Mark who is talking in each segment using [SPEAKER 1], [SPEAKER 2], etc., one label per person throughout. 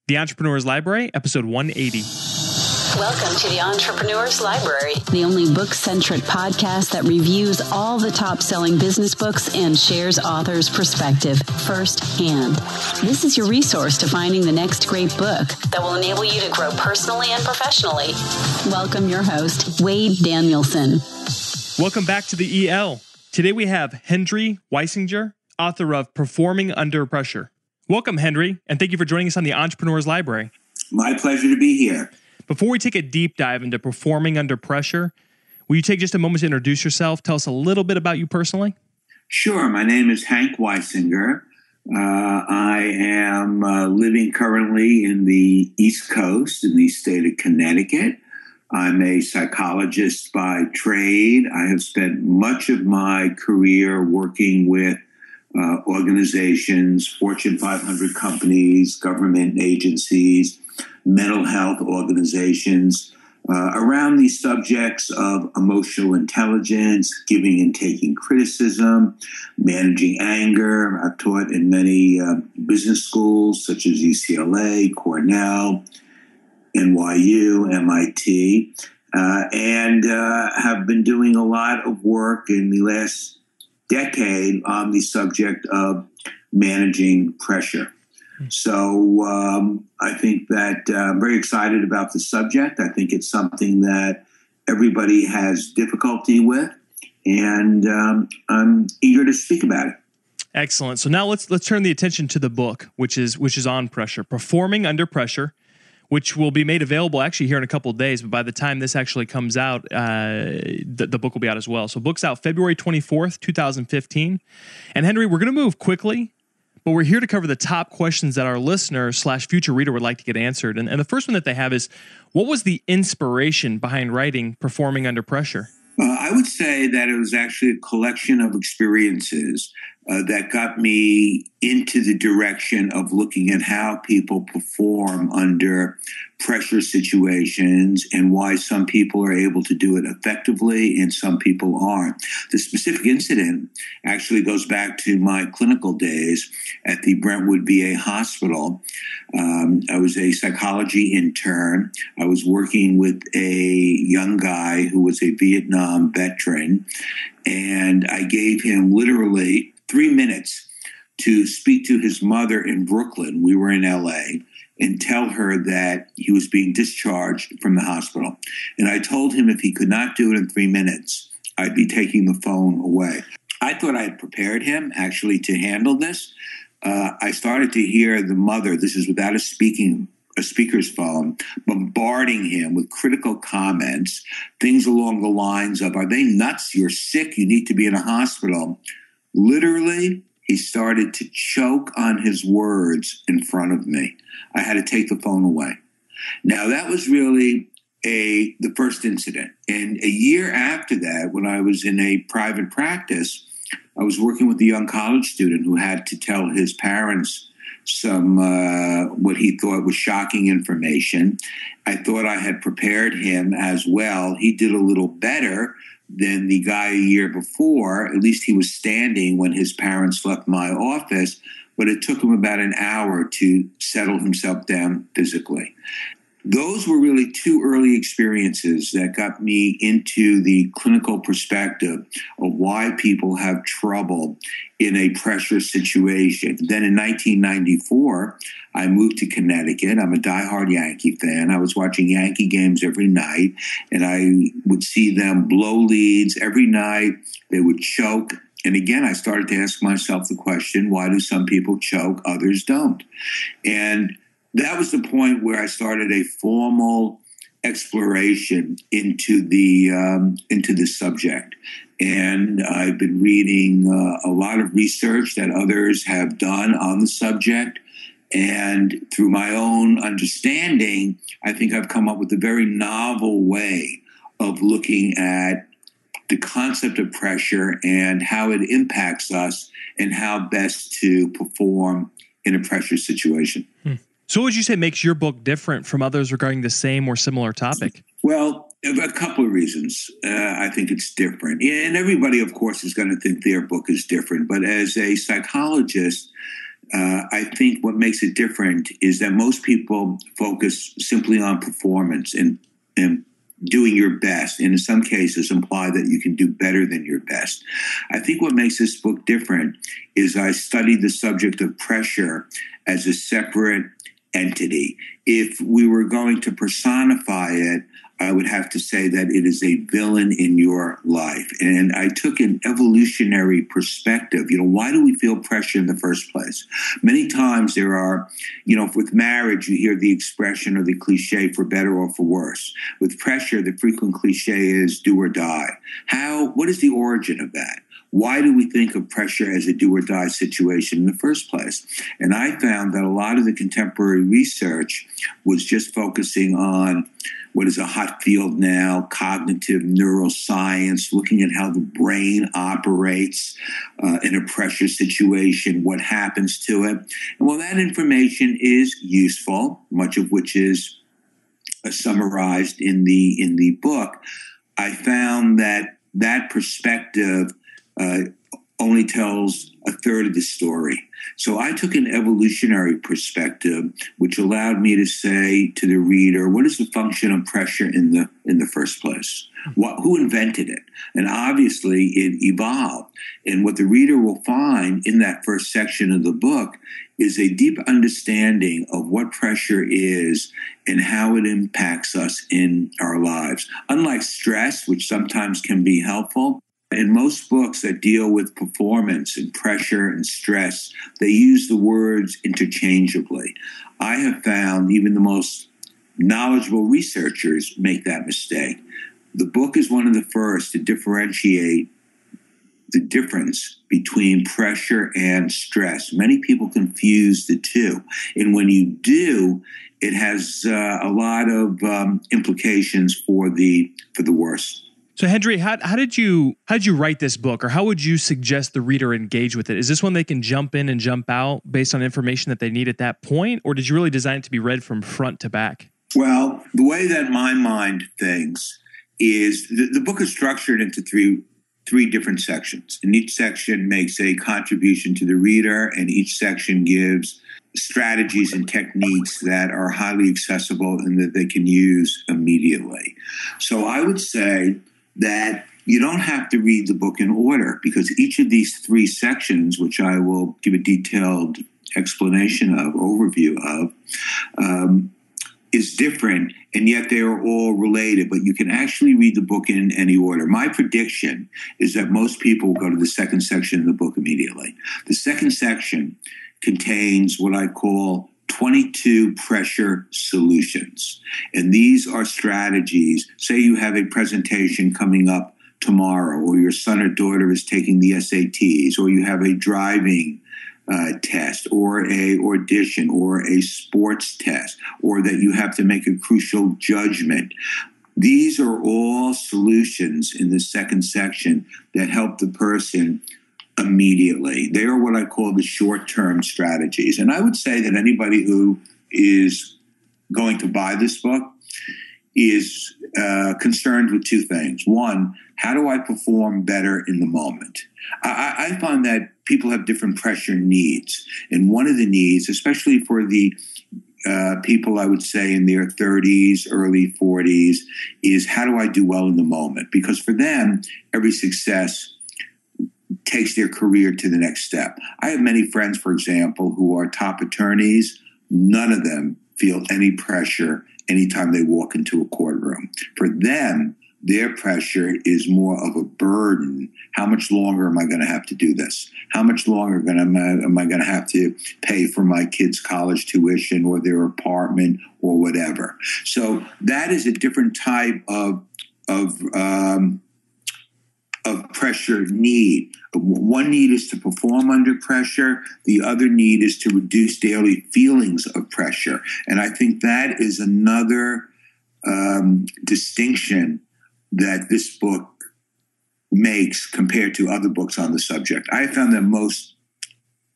[SPEAKER 1] The Entrepreneur's Library, episode 180.
[SPEAKER 2] Welcome to the Entrepreneur's Library, the only book-centric podcast that reviews all the top-selling business books and shares authors' perspective firsthand. This is your resource to finding the next great book that will enable you to grow personally and professionally. Welcome your host, Wade Danielson.
[SPEAKER 1] Welcome back to the EL. Today we have Hendrie Weisinger, author of Performing Under Pressure. Welcome, Hendrie, and thank you for joining us on the Entrepreneur's Library.
[SPEAKER 3] My pleasure to be here.
[SPEAKER 1] Before we take a deep dive into performing under pressure, will you take just a moment to introduce yourself? Tell us a little bit about you personally.
[SPEAKER 3] Sure. My name is Hendrie Weisinger. I am living currently in the East Coast in the state of Connecticut. I'm a psychologist by trade. I have spent much of my career working with organizations, Fortune 500 companies, government agencies, mental health organizations, around these subjects of emotional intelligence, giving and taking criticism, managing anger. I've taught in many business schools such as UCLA, Cornell, NYU, MIT, and have been doing a lot of work in the last decade on the subject of managing pressure. So I think that I'm very excited about the subject. I think it's something that everybody has difficulty with, and I'm eager to speak about it.
[SPEAKER 1] Excellent. So now let's turn the attention to the book, which is on pressure, Performing Under Pressure, which will be made available actually here in a couple of days. But by the time this actually comes out, the book will be out as well. So book's out February 24th, 2015. And Hendrie, we're going to move quickly, but we're here to cover the top questions that our listener/future reader would like to get answered. And the first one that they have is, what was the inspiration behind writing Performing Under Pressure?
[SPEAKER 3] I would say that it was actually a collection of experiences that got me into the direction of looking at how people perform under pressure situations and why some people are able to do it effectively and some people aren't. The specific incident actually goes back to my clinical days at the Brentwood VA Hospital. I was a psychology intern. I was working with a young guy who was a Vietnam veteran, and I gave him literally 3 minutes to speak to his mother in Brooklyn. We were in LA, and tell her that he was being discharged from the hospital. And I told him if he could not do it in 3 minutes, I'd be taking the phone away. I thought I had prepared him actually to handle this. I started to hear the mother, this is without a speaker's phone, bombarding him with critical comments, things along the lines of, are they nuts? You're sick. You need to be in a hospital. Literally, he started to choke on his words in front of me. I had to take the phone away. Now, that was really the first incident. And a year after that, when I was in a private practice, I was working with a young college student who had to tell his parents some what he thought was shocking information. I thought I had prepared him as well. He did a little better than the guy a year before. At least he was standing when his parents left my office, but it took him about an hour to settle himself down physically. Those were really two early experiences that got me into the clinical perspective of why people have trouble in a pressure situation. Then in 1994, I moved to Connecticut. I'm a diehard Yankee fan. I was watching Yankee games every night, and I would see them blow leads every night. They would choke. And again, I started to ask myself the question, why do some people choke, others don't? And that was the point where I started a formal exploration into the subject. And I've been reading a lot of research that others have done on the subject. And through my own understanding, I think I've come up with a very novel way of looking at the concept of pressure and how it impacts us and how best to perform in a pressure situation.
[SPEAKER 1] So what would you say makes your book different from others regarding the same or similar topic?
[SPEAKER 3] Well, a couple of reasons. I think it's different. And everybody, of course, is going to think their book is different. But as a psychologist, I think what makes it different is that most people focus simply on performance and doing your best, and in some cases imply that you can do better than your best. I think what makes this book different is I studied the subject of pressure as a separate entity. If we were going to personify it, I would have to say that it is a villain in your life. And I took an evolutionary perspective. Why do we feel pressure in the first place? Many times there are, with marriage, you hear the expression or the cliche for better or for worse. With pressure, the frequent cliche is do or die. What is the origin of that? Why do we think of pressure as a do or die situation in the first place? And I found that a lot of the contemporary research was just focusing on what is a hot field now, cognitive neuroscience, looking at how the brain operates in a pressure situation, what happens to it. And while that information is useful, much of which is summarized in the book, I found that perspective only tells a third of the story. So I took an evolutionary perspective, which allowed me to say to the reader, what is the function of pressure in the first place? Who invented it? And obviously it evolved. And what the reader will find in that first section of the book is a deep understanding of what pressure is and how it impacts us in our lives. Unlike stress, which sometimes can be helpful, in most books that deal with performance and pressure and stress, they use the words interchangeably. I have found even the most knowledgeable researchers make that mistake. The book is one of the first to differentiate the difference between pressure and stress. Many people confuse the two. And when you do, it has a lot of implications for the worse.
[SPEAKER 1] So, Hendrie, how did you write this book, or how would you suggest the reader engage with it? Is this one they can jump in and jump out based on information that they need at that point, or did you really design it to be read from front to back?
[SPEAKER 3] Well, the way that my mind thinks is the book is structured into three different sections, and each section makes a contribution to the reader, and each section gives strategies and techniques that are highly accessible and that they can use immediately. So I would say that you don't have to read the book in order, because each of these three sections, which I will give a detailed explanation of, overview of, is different, and yet they are all related, but you can actually read the book in any order. My prediction is that most people will go to the second section of the book immediately. The second section contains what I call 22 pressure solutions. And these are strategies. Say you have a presentation coming up tomorrow, or your son or daughter is taking the SATs, or you have a driving test, or a audition, or a sports test, or that you have to make a crucial judgment. These are all solutions in the second section that help the person immediately. They are what I call the short-term strategies. And I would say that anybody who is going to buy this book is concerned with two things. One, how do I perform better in the moment? I find that people have different pressure needs. And one of the needs, especially for the people, I would say, in their 30s, early 40s, is how do I do well in the moment? Because for them, every success takes their career to the next step. I have many friends, for example, who are top attorneys. None of them feel any pressure anytime they walk into a courtroom. For them, their pressure is more of a burden. How much longer am I going to have to do this? How much longer am I going to have to pay for my kids' college tuition or their apartment or whatever? So that is a different type of pressure need. One need is to perform under pressure. The other need is to reduce daily feelings of pressure. And I think that is another distinction that this book makes compared to other books on the subject. I found that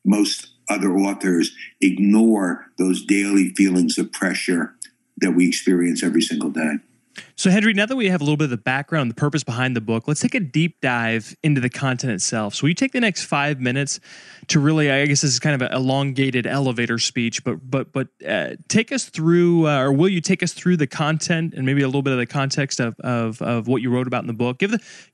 [SPEAKER 3] most other authors ignore those daily feelings of pressure that we experience every single day.
[SPEAKER 1] So, Hendrie, now that we have a little bit of the background, the purpose behind the book, let's take a deep dive into the content itself. So, will you take the next 5 minutes to really, I guess this is kind of an elongated elevator speech, but take us through, or will you take us through the content and maybe a little bit of the context of what you wrote about in the book?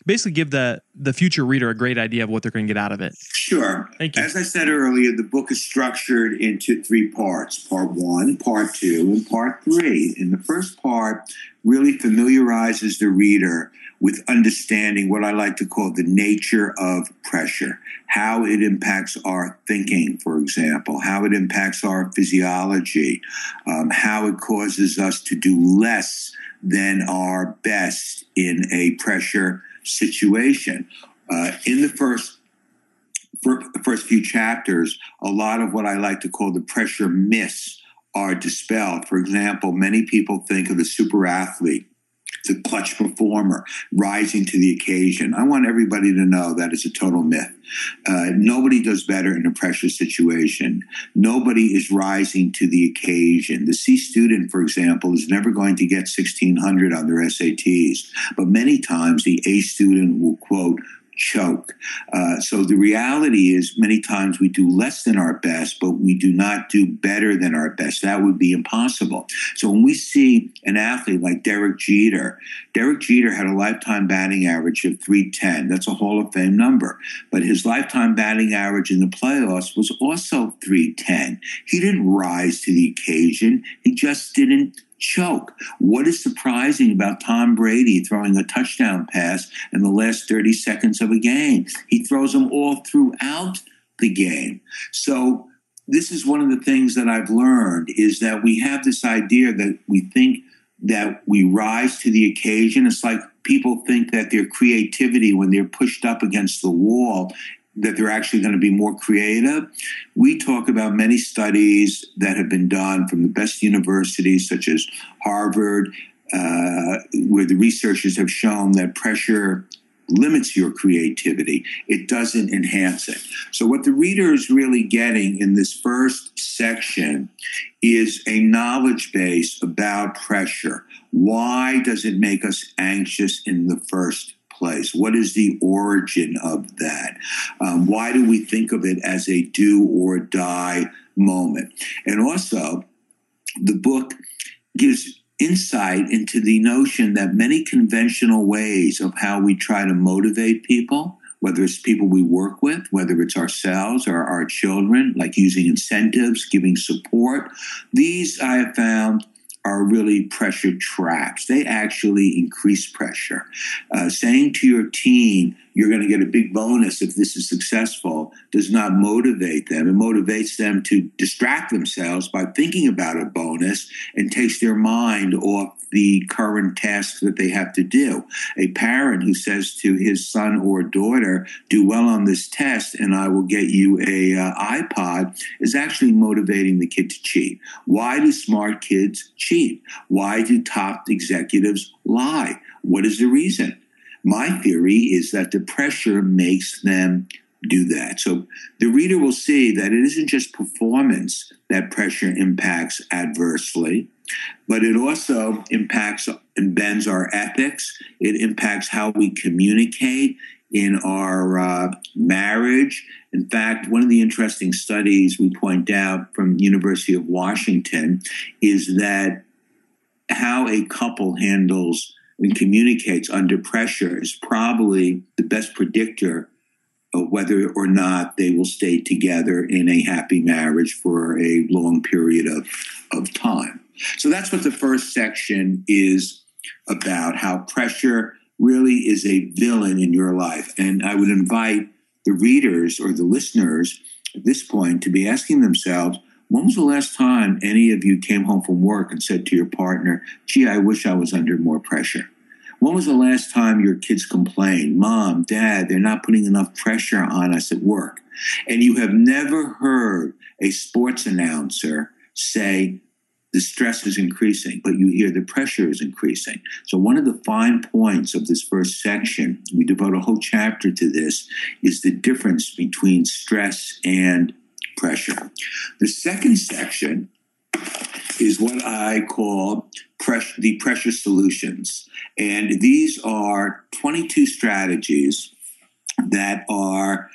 [SPEAKER 1] Basically give the future reader a great idea of what they're going to get out of it.
[SPEAKER 3] Sure.
[SPEAKER 1] Thank you.
[SPEAKER 3] As I said earlier, the book is structured into 3 parts: part 1, part 2, and part 3. In the first part, really familiarizes the reader with understanding what I like to call the nature of pressure, how it impacts our thinking, for example, how it impacts our physiology, how it causes us to do less than our best in a pressure situation. In the first few chapters, a lot of what I like to call the pressure myths are dispelled. For example, many people think of the super athlete, the clutch performer, rising to the occasion. I want everybody to know that is a total myth. Nobody does better in a pressure situation. Nobody is rising to the occasion. The C student, for example, is never going to get 1,600 on their SATs, but many times the A student will, quote, choke. So the reality is many times we do less than our best, but we do not do better than our best. That would be impossible. So when we see an athlete like Derek Jeter had a lifetime batting average of .310. That's a Hall of Fame number. But his lifetime batting average in the playoffs was also .310. He didn't rise to the occasion. He just didn't choke. What is surprising about Tom Brady throwing a touchdown pass in the last 30 seconds of a game? He throws them all throughout the game. So this is one of the things that I've learned, is that we have this idea that we think that we rise to the occasion. It's like people think that their creativity, when they're pushed up against the wall, that they're actually going to be more creative. We talk about many studies that have been done from the best universities, such as Harvard, where the researchers have shown that pressure limits your creativity. It doesn't enhance it. So what the reader is really getting in this first section is a knowledge base about pressure. Why does it make us anxious in the first place? What is the origin of that? Why do we think of it as a do or die moment? And also, the book gives insight into the notion that many conventional ways of how we try to motivate people, whether it's people we work with, whether it's ourselves or our children, like using incentives, giving support, these I have found are really pressure traps. They actually increase pressure. Saying to your team, you're going to get a big bonus if this is successful, does not motivate them. It motivates them to distract themselves by thinking about a bonus and takes their mind off the current task that they have to do. A parent who says to his son or daughter, do well on this test and I will get you a iPod, is actually motivating the kid to cheat. Why do smart kids cheat? Why do top executives lie? What is the reason? My theory is that the pressure makes them do that. So the reader will see that it isn't just performance that pressure impacts adversely, but it also impacts and bends our ethics. It impacts how we communicate in our marriage. In fact, one of the interesting studies we point out from University of Washington is that how a couple handles and communicates under pressure is probably the best predictor of whether or not they will stay together in a happy marriage for a long period of time. So that's what the first section is about, how pressure really is a villain in your life. And I would invite the readers or the listeners at this point to be asking themselves, when was the last time any of you came home from work and said to your partner, gee, I wish I was under more pressure? When was the last time your kids complained, Mom, Dad, they're not putting enough pressure on us at work? And you have never heard a sports announcer say the stress is increasing, but you hear the pressure is increasing. So one of the fine points of this first section, we devote a whole chapter to this, is the difference between stress and pressure. The second section is what I call the pressure solutions. And these are 22 strategies that are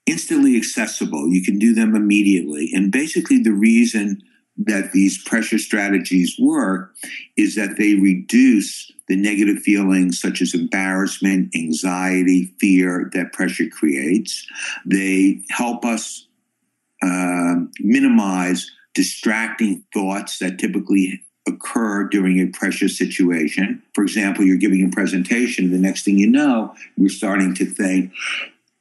[SPEAKER 3] instantly accessible. You can do them immediately. And basically the reason that these pressure strategies work is that they reduce the negative feelings such as embarrassment, anxiety, fear that pressure creates. They help us minimize distracting thoughts that typically occur during a pressure situation. For example, you're giving a presentation, the next thing you know, you're starting to think,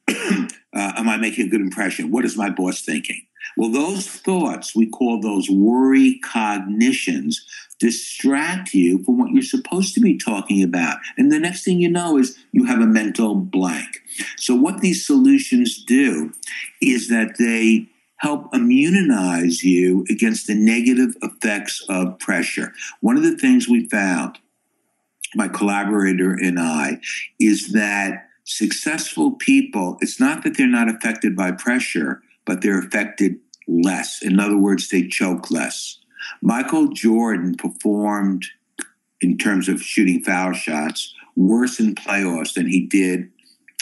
[SPEAKER 3] am I making a good impression? What is my boss thinking? Well, those thoughts, we call those worry cognitions, distract you from what you're supposed to be talking about. And the next thing you know is you have a mental blank. So what these solutions do is that they help immunize you against the negative effects of pressure. One of the things we found, my collaborator and I, is that successful people, it's not that they're not affected by pressure, but they're affected less. In other words, they choke less. Michael Jordan performed, in terms of shooting foul shots, worse in playoffs than he did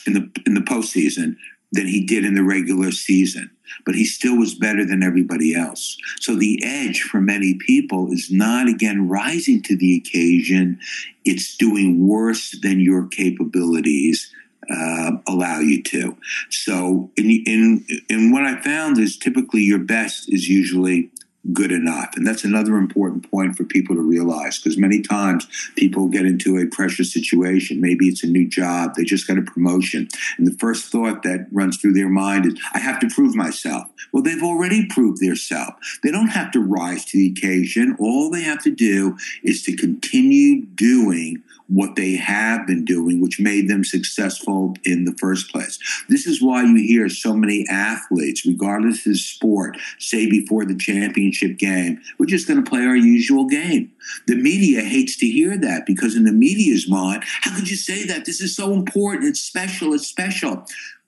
[SPEAKER 3] in the postseason than he did in the regular season. But he still was better than everybody else. So the edge for many people is not, again, rising to the occasion. It's doing worse than your capabilities allow you to. So in what I found is typically your best is usually good enough. And that's another important point for people to realize, because many times people get into a pressure situation. Maybe it's a new job. They just got a promotion. And the first thought that runs through their mind is, I have to prove myself. Well, they've already proved themselves. They don't have to rise to the occasion. All they have to do is to continue doing what they have been doing, which made them successful in the first place. This is why you hear so many athletes, regardless of sport, say before the championship game, we're just going to play our usual game. The media hates to hear that, because in the media's mind, how could you say that? This is so important. It's special. It's special.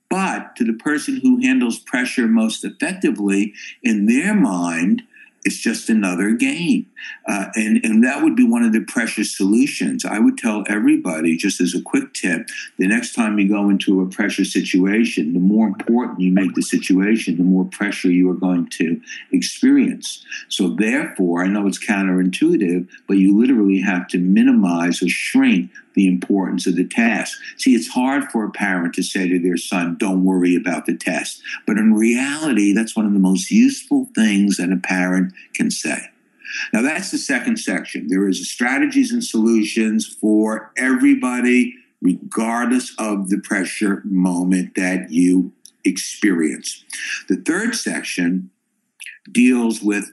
[SPEAKER 3] But to the person who handles pressure most effectively, in their mind, it's just another game. And that would be one of the pressure solutions. I would tell everybody, just as a quick tip, the next time you go into a pressure situation, the more important you make the situation, the more pressure you are going to experience. So therefore, I know it's counterintuitive, but you literally have to minimize or shrink the importance of the task. See, it's hard for a parent to say to their son, don't worry about the test. But in reality, that's one of the most useful things that a parent can say. Now, that's the second section. There is strategies and solutions for everybody, regardless of the pressure moment that you experience. The third section deals with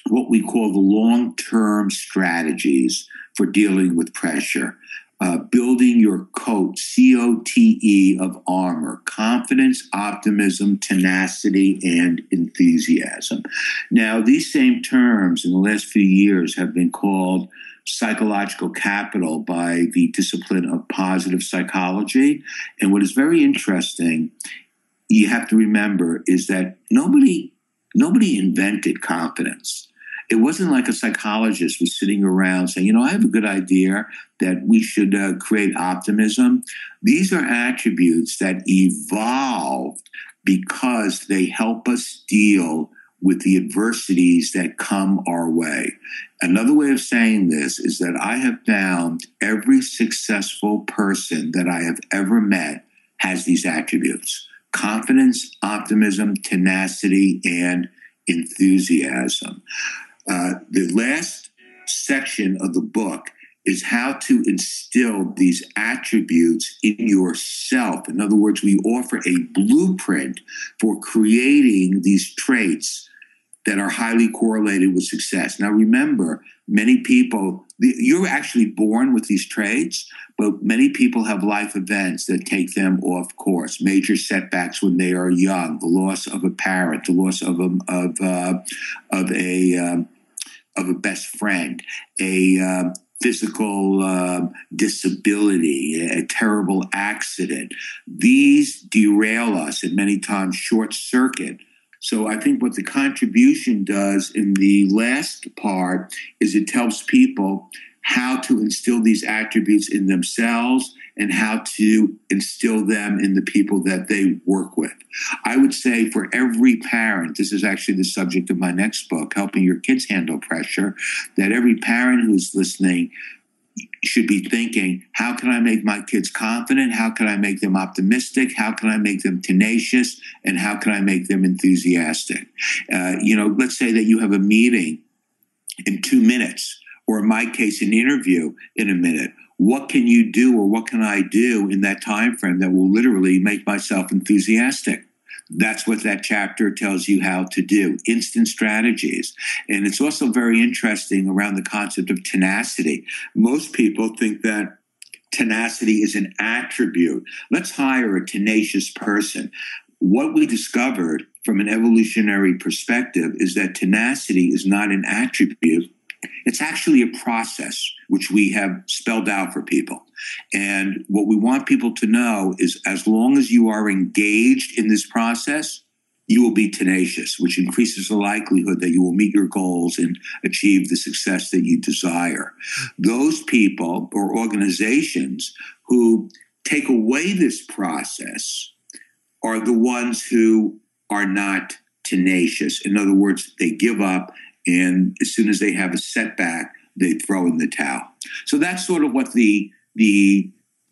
[SPEAKER 3] what we call the long-term strategies for dealing with pressure. Building your coat, COTE, of armor: confidence, optimism, tenacity, and enthusiasm. Now, these same terms in the last few years have been called psychological capital by the discipline of positive psychology. And what is very interesting, you have to remember, is that nobody invented confidence. It wasn't like a psychologist was sitting around saying, I have a good idea that we should create optimism. These are attributes that evolved because they help us deal with the adversities that come our way. Another way of saying this is that I have found every successful person that I have ever met has these attributes: confidence, optimism, tenacity, and enthusiasm. The last section of the book is how to instill these attributes in yourself. In other words, we offer a blueprint for creating these traits that are highly correlated with success. Now, remember, many people, you're actually born with these traits, but many people have life events that take them off course. Major setbacks when they are young, the loss of a parent, the loss of a best friend, a physical disability, a terrible accident. These derail us and many times short circuit So I think what the contribution does in the last part is it tells people how to instill these attributes in themselves and how to instill them in the people that they work with. I would say for every parent, this is actually the subject of my next book, Helping Your Kids Handle Pressure, that every parent who's listening should be thinking, how can I make my kids confident? How can I make them optimistic? How can I make them tenacious? And how can I make them enthusiastic? Let's say that you have a meeting in 2 minutes, or in my case, an interview in a minute. What can you do, or what can I do in that time frame that will literally make myself enthusiastic? That's what that chapter tells you how to do, instant strategies. And it's also very interesting around the concept of tenacity. Most people think that tenacity is an attribute. Let's hire a tenacious person. What we discovered from an evolutionary perspective is that tenacity is not an attribute. It's actually a process which we have spelled out for people. And what we want people to know is as long as you are engaged in this process, you will be tenacious, which increases the likelihood that you will meet your goals and achieve the success that you desire. Those people or organizations who take away this process are the ones who are not tenacious. In other words, they give up, and as soon as they have a setback, they throw in the towel. So that's sort of what the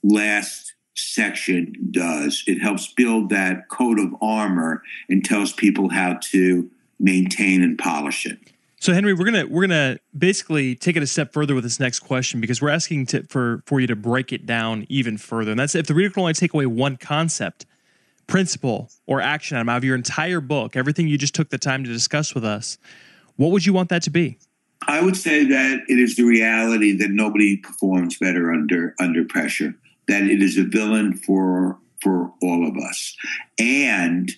[SPEAKER 3] last section does. It helps build that coat of armor and tells people how to maintain and polish it.
[SPEAKER 1] So Henry, we're gonna basically take it a step further with this next question, because we're asking for you to break it down even further. And that's if the reader can only take away one concept, principle, or action item out of your entire book, everything you just took the time to discuss with us, what would you want that to be?
[SPEAKER 3] I would say that it is the reality that nobody performs better under pressure, that it is a villain for all of us. And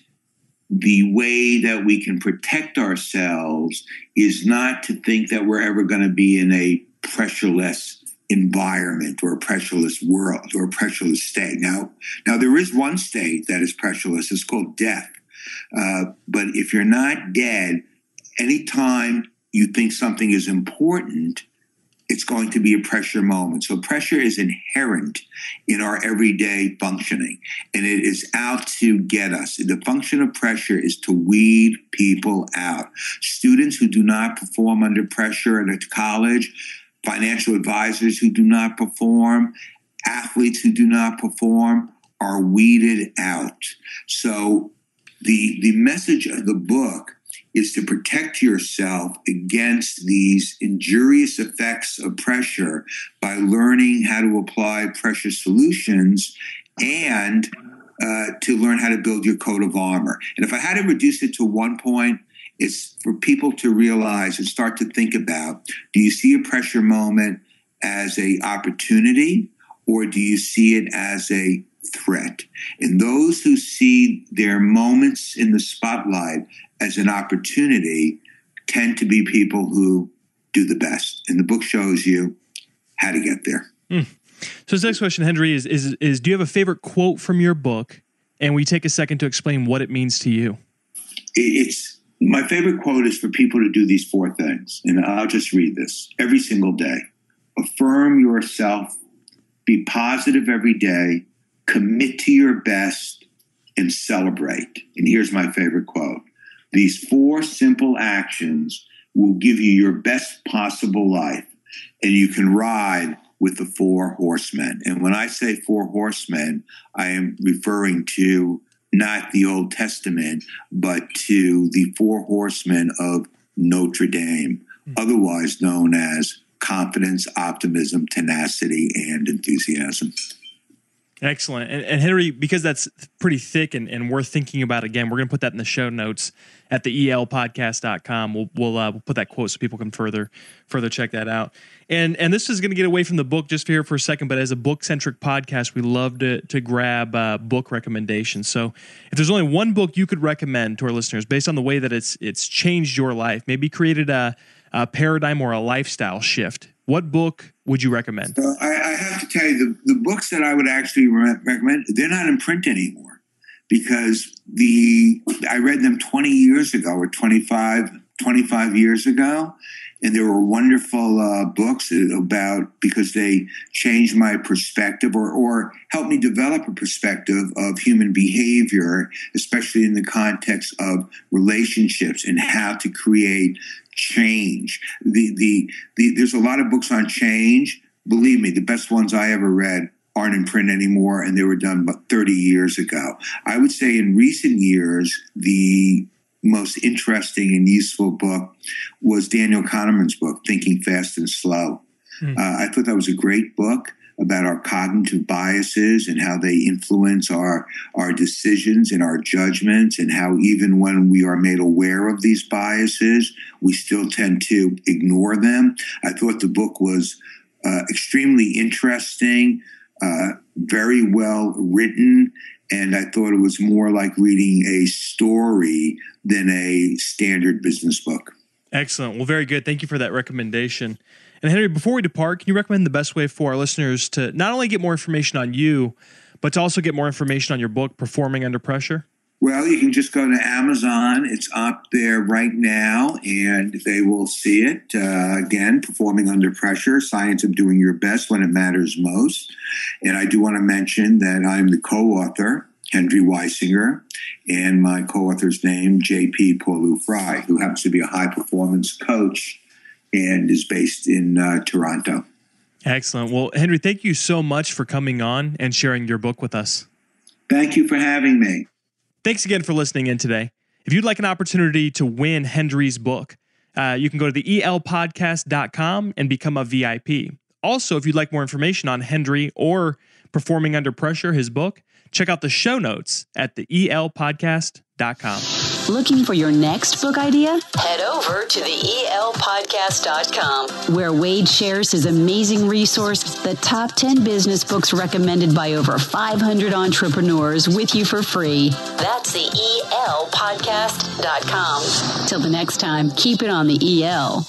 [SPEAKER 3] the way that we can protect ourselves is not to think that we're ever going to be in a pressureless environment or a pressureless world or a pressureless state. Now there is one state that is pressureless. It's called death. But if you're not dead, anytime you think something is important, it's going to be a pressure moment. So pressure is inherent in our everyday functioning, and it is out to get us. The function of pressure is to weed people out. Students who do not perform under pressure at college, financial advisors who do not perform, athletes who do not perform are weeded out. So the message of the book is to protect yourself against these injurious effects of pressure by learning how to apply pressure solutions and to learn how to build your coat of armor. And if I had to reduce it to one point, it's for people to realize and start to think about, do you see a pressure moment as an opportunity, or do you see it as a threat? And those who see their moments in the spotlight as an opportunity tend to be people who do the best. And the book shows you how to get there.
[SPEAKER 1] So this next question, Hendrie, is do you have a favorite quote from your book? And will you take a second to explain what it means to you?
[SPEAKER 3] It's my favorite quote is for people to do these 4 things. And I'll just read this every single day. Affirm yourself, be positive every day, commit to your best, and celebrate. And here's my favorite quote. These 4 simple actions will give you your best possible life, and you can ride with the 4 horsemen. And when I say 4 horsemen, I am referring to not the Old Testament, but to the 4 horsemen of Notre Dame, otherwise known as confidence, optimism, tenacity, and enthusiasm.
[SPEAKER 1] Excellent. And Henry, because that's pretty thick and worth thinking about, again, we're going to put that in the show notes at the elpodcast.com. We'll put that quote so people can further check that out. And this is going to get away from the book just here for a second, but as a book-centric podcast, we love to grab book recommendations. So if there's only one book you could recommend to our listeners based on the way that it's changed your life, maybe created a paradigm or a lifestyle shift, what book would you recommend?
[SPEAKER 3] I have to tell you, the books that I would actually recommend, they're not in print anymore. because I read them 20 years ago or 25 years ago. And they were wonderful books because they changed my perspective or helped me develop a perspective of human behavior, especially in the context of relationships and how to create change. There's a lot of books on change. Believe me, the best ones I ever read aren't in print anymore, and they were done about 30 years ago. I would say in recent years, the most interesting and useful book was Daniel Kahneman's book, Thinking Fast and Slow. I thought that was a great book about our cognitive biases and how they influence our decisions and our judgments, and how even when we are made aware of these biases, we still tend to ignore them. I thought the book was extremely interesting, very well written, and I thought it was more like reading a story than a standard business book.
[SPEAKER 1] Excellent. Well, very good. Thank you for that recommendation. And Hendrie, before we depart, can you recommend the best way for our listeners to not only get more information on you, but to also get more information on your book, Performing Under Pressure?
[SPEAKER 3] Well, you can just go to Amazon. It's up there right now, and they will see it. Again, Performing Under Pressure, Science of Doing Your Best When It Matters Most. And I do want to mention that I'm the co-author, Hendrie Weisinger, and my co-author's name, J.P. Pawliw-Fry, who happens to be a high-performance coach and is based in Toronto.
[SPEAKER 1] Excellent. Well, Hendrie, thank you so much for coming on and sharing your book with us.
[SPEAKER 3] Thank you for having me.
[SPEAKER 1] Thanks again for listening in today. If you'd like an opportunity to win Hendrie's book, you can go to the elpodcast.com and become a VIP. Also, if you'd like more information on Hendrie or Performing Under Pressure, his book, check out the show notes at the elpodcast.com.
[SPEAKER 2] Looking for your next book idea? Head over to the elpodcast.com, where Wade shares his amazing resource, the top 10 business books recommended by over 500 entrepreneurs, with you for free. That's the elpodcast.com. Till the next time, keep it on the EL.